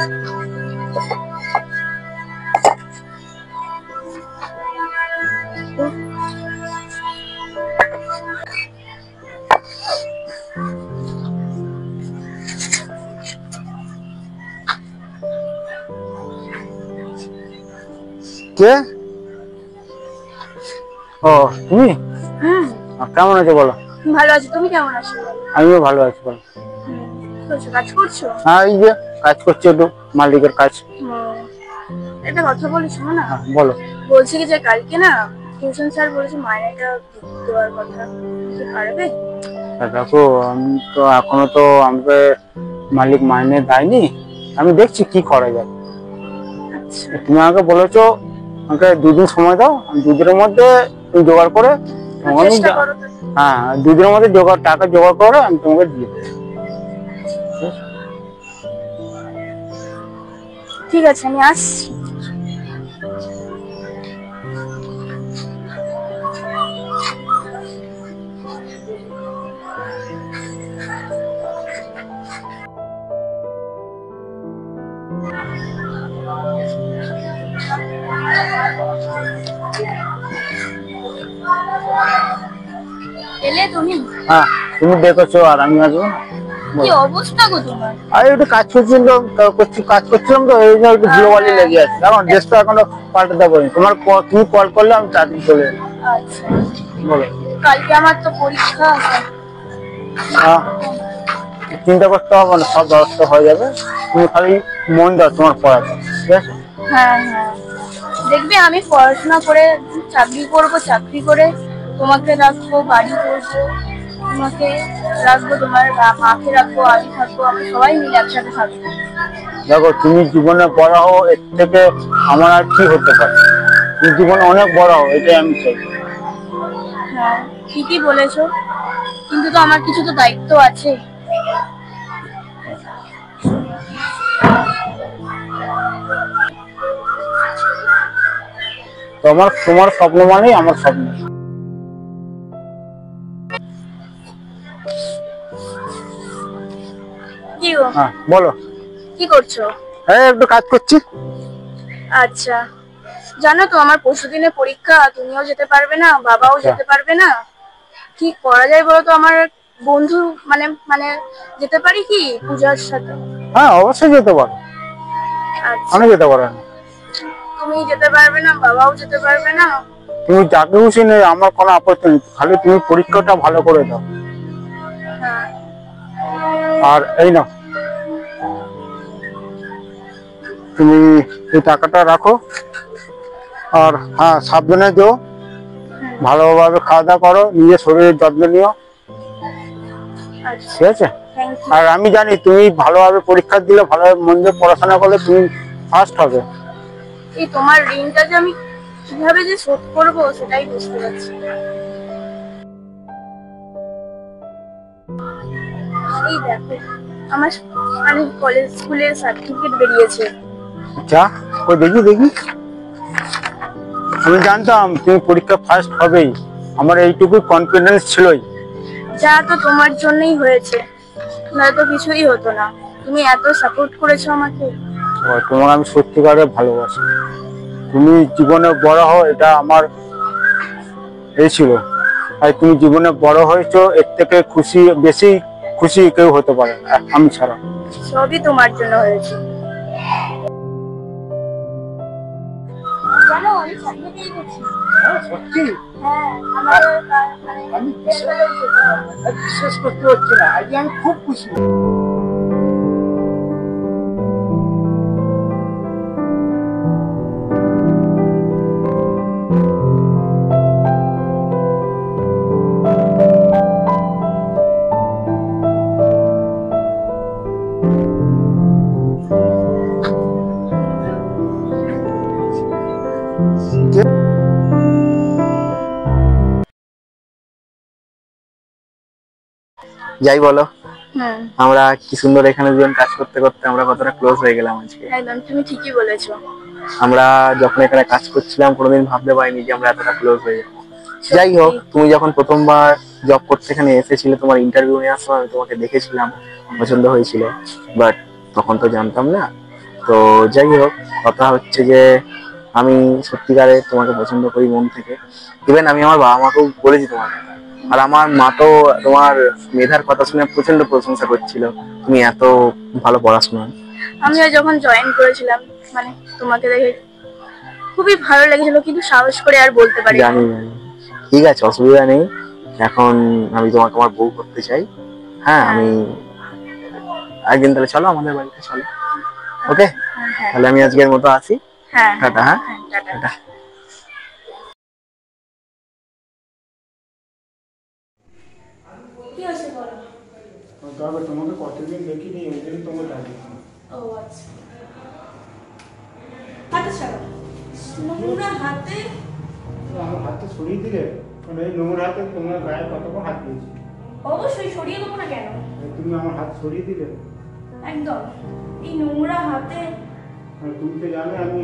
কে? ও তুমি? কেমন আছো বলো? ভালো আছি, তুমি কেমন আছো? আমিও ভালো আছি। বলো। কাজ করছো? হ্যাঁ, এই যে কাজ করছি, একটু মালিকের কাজ। একটা কথা বলি, শোনো না। হ্যাঁ বলো। বলছি কি যে কালকে না টিউশন স্যার বলেছে মাইনেটা দেওয়ার কথা, কি পারবে? দেখো, আমি তো এখনো তো আমাকে মালিক মাইনে দেয়নি, আমি দেখছি কি করা যায়। তুমি আমাকে বলেছো আমাকে 2 দিন সময় দাও, আমি 2 দিনের মধ্যে তুমি জোগাড় করে, হ্যাঁ 2 দিনের মধ্যে টাকা জোগাড় করে আমি তোমাকে দিয়ে দেবো। ঠিক আছে, আমি আসছি। এলে তুমি? হ্যাঁ, তুমি দেখেছো আর আমি আসবো না? কি অবস্থা গো তোমার? আরে একটু কাজ করছিলাম তো এই জন্য একটু ধুলোবালি লেগে আছে। এখন ড্রেসটা এখনো পাল্টাতে পারিনি। তুমি কল করলে আমি তাড়াতাড়ি চলে এলাম। আচ্ছা বলো। কালকে আমার তো পরীক্ষা আছে। চিন্তা করতে হবে না, সব ব্যবস্থা হয়ে যাবে। তুমি খালি মন দাও তোমার পড়াতে, ঠিক আছে? হ্যাঁ হ্যাঁ, দেখবে আমি পড়াশোনা করে চাকরি করব, চাকরি করে তোমাকে রাখবো, বাড়ি করবো, তোমাকে রাখবো, তোমার মাকে রাখবো, আমি থাকবো, আমরা সবাই মিলে একসাথে থাকবো। দেখো, তুমি জীবনে বড় হও, এর থেকে আমার আর কি হতে পারে? তুমি জীবনে অনেক বড় হও, এটাই আমি চাই। হ্যাঁ ঠিকই বলেছো, কিন্তু তো আমার কিছু তো দায়িত্ব আছে। তোমার স্বপ্ন মানেই আমার স্বপ্ন। কি গো? হ্যাঁ বলো। কি করছো? হ্যাঁ, একটু কাজ করছি। আচ্ছা, জানো তো আমার পরশুদিনে পরীক্ষা, তুমিও যেতে পারবে না, বাবাও যেতে পারবে না। কি করা যায় বলো তো? আমার বন্ধু মানে মানে যেতে পারি কি পূজার সাথে? হ্যাঁ অবশ্যই যেতে পারো, আমি যেতে পারো না। তুমি যেতে পারবে না, বাবাও যেতে পারবে না। তুমি যাকে খুশি নেই, আমার কোনো আপত্তি নেই, খালি তুমি পরীক্ষাটা ভালো করে দাও। আর এই নাও, তুমি এই টাকাটা রাখো। আর হ্যাঁ, সাবধানে যেও, ভালোভাবে খাওয়া দাওয়া করো, নিজের শরীরের যত্ন নিও, ঠিক আছে? আর আমি জানি তুমি ভালোভাবে পরীক্ষা দিলে, ভালোভাবে মন দিয়ে পড়াশোনা করলে তুমি ফার্স্ট হবে। এই তোমার ঋণটা যে আমি কিভাবে যে শোধ করব সেটাই বুঝতে পারছি না। এই দেখো, আমার মানে কলেজ স্কুলের সার্টিফিকেট বেরিয়েছে। আচ্ছা, ওই দেখি। আমি জানতাম তুমি পরীক্ষা ফার্স্ট হবেই, আমার এইটুকু কনফিডেন্স ছিলই। যা তো তোমার জন্যই হয়েছে, নয়তো কিছুই হতো না। তুমি এত সাপোর্ট করেছো আমাকে। তোমার আমি সত্যিকারে ভালোবাসি। তুমি জীবনে বড় হও, এটা আমার এই ছিল। আর তুমি জীবনে বড় হয়েছো, এর থেকে বেশি খুশি কেউ হতে পারে না আমি ছাড়া। সবই তোমার জন্য হয়েছে। জানো আমি সামনে দিয়ে গেছি। সত্যি? হ্যাঁ, আমি বিশ্বাস করতে পারছি না, আজকে আমি খুব খুশি। যাই বলো, আমরা কি সুন্দর এখানে দুজন কাজ করতে করতে আমরা কতটা ক্লোজ হয়ে গেলাম আজকে। একদম, তুমি ঠিকই বলেছো। আমরা যখন এখানে কাজ করছিলাম কোনোদিন ভাবতে পারিনি যে আমরা এতটা ক্লোজ হয়ে যাবো। যাই হোক, তুমি যখন প্রথমবার জব করতে এখানে এসেছিলে, তোমার ইন্টারভিউ নেওয়ার সময় আমি তোমাকে দেখেছিলাম, পছন্দ হয়েছিল, বাট তখন তো জানতাম না। তো যাই হোক, কথা হচ্ছে যে আমি সত্যিকারে তোমাকে পছন্দ করি মন থেকে। ইভেন আমি আমার বাবা মাকেও বলেছি তোমাকে। আর আমার মা তো তোমার মেধার কথা শুনে প্রচন্ড প্রশংসা করছিল, তুমি এত ভালো পড়াশোনা। আমিও যখন জয়েন করেছিলাম মানে তোমাকে দেখে খুবই ভালো লেগেছিল, কিন্তু সাহস করে আর বলতে পারি জানি জানি, ঠিক আছে, অসুবিধা নেই। এখন আমি তোমাকে আমার বউ করতে চাই। হ্যাঁ, আমি একদিন তাহলে চলো আমাদের বাড়িতে, চলো। ওকে, হ্যাঁ তাহলে আমি আজকের মতো আসি। হ্যাঁ টাটা। হ্যাঁ, হ্যাঁ টাটা। টাটা। কি আছে বলো? তবে তোমাকে কতদিন দেখিনি, ওই জন্য তোমাকে ডাকি। ও আচ্ছা, হাতে ছাড়ো, নোংরা হাতে। আমার হাতটা সরিয়ে দিলে, কারণ এই নোংরা হাতে তোমার গায়ে কতক্ষণ হাত দিয়েছি। অবশ্যই সরিয়ে দেবো না কেন? তুমি আমার হাত সরিয়ে দিলে। একদম, এই নোংরা হাতে। তুমি তো জানো আমি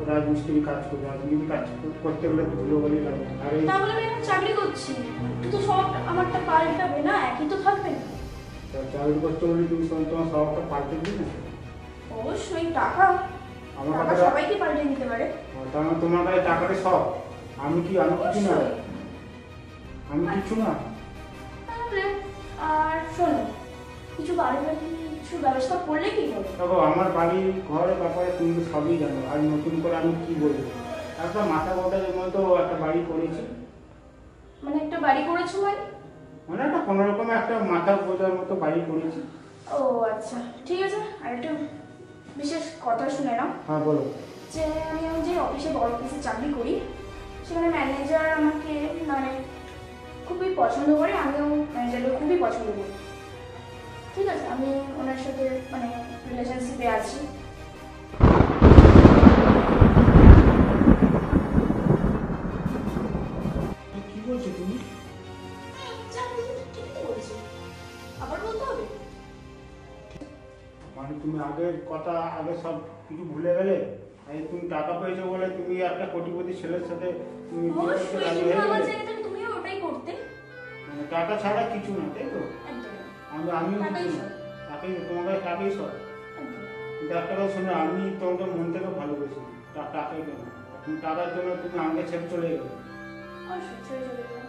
রাজমিস্ত্রি কাজ করি, রাজমিস্ত্রি কাজ করতে গেলে ধুলো বলি লাগে। আর এই তাহলে আমি এখন চাকরি করছি, তুই তো সব আমারটা পাল্টাবে না, একই তো থাকবে না। চাকরি করতে বলি তুমি তোমার স্বভাবটা পাল্টে দিবে না। অবশ্যই টাকা, আমার টাকা কাছে সবাইকে পাল্টে দিতে পারে। তার মানে তোমার কাছে টাকাটা সব। আমি কিছু না, অবশ্যই। আমি কিছু না। তাহলে আর শোনো, কিছু বাড়ি বাড়ি কিছু ব্যবস্থা করলে কি হবে? দেখো আমার বাড়ি ঘরের ব্যাপারে তুমি তো সবই জানো, আর নতুন করে আমি কি বলবো। একটা মাথা গোটার মতো একটা বাড়ি করেছি। মানে একটা বাড়ি করেছো মানে? মানে একটা কোনো রকম একটা মাথা বোঝার মতো বাড়ি করেছি। ও আচ্ছা, ঠিক আছে। আর একটু বিশেষ কথা শুনে নাও। হ্যাঁ বলো। যে আমি যে অফিসে বড় অফিসে চাকরি করি, সেখানে ম্যানেজার আমাকে মানে খুবই পছন্দ করে, আমিও ম্যানেজারকে খুবই পছন্দ করি। ঠিক আছে, আমি ওনার সাথে মানে রিলেশনশিপে আছি। কি বলছো তুমি? ঠিকই বলছি, আবার বলতে হবে? মানে তুমি আগের কথা আগে সব কিছু ভুলে গেলে? এই তুমি টাকা পেয়েছো বলে তুমি একটা কোটিপতি ছেলের সাথে তুমি বিয়ে করতে অবশ্যই, রাজি তুমি হয়ে আমার গেলে? জায়গায় তুমিও ওটাই করতে। মানে টাকা ছাড়া কিছু না, তাই তো? একদম। আমিও টাকাই কিছু না। সব। টাকাই তোমার কাছে টাকাই সব। একদম। কিন্তু একটা কথা শোনো, আমি তোমাকে মন থেকে ভালোবেসি, টাকাই কেন। তুমি টাকার জন্য তুমি আমাকে ছেড়ে চলে গেলে। অবশ্যই ছেড়ে চলে যাবো।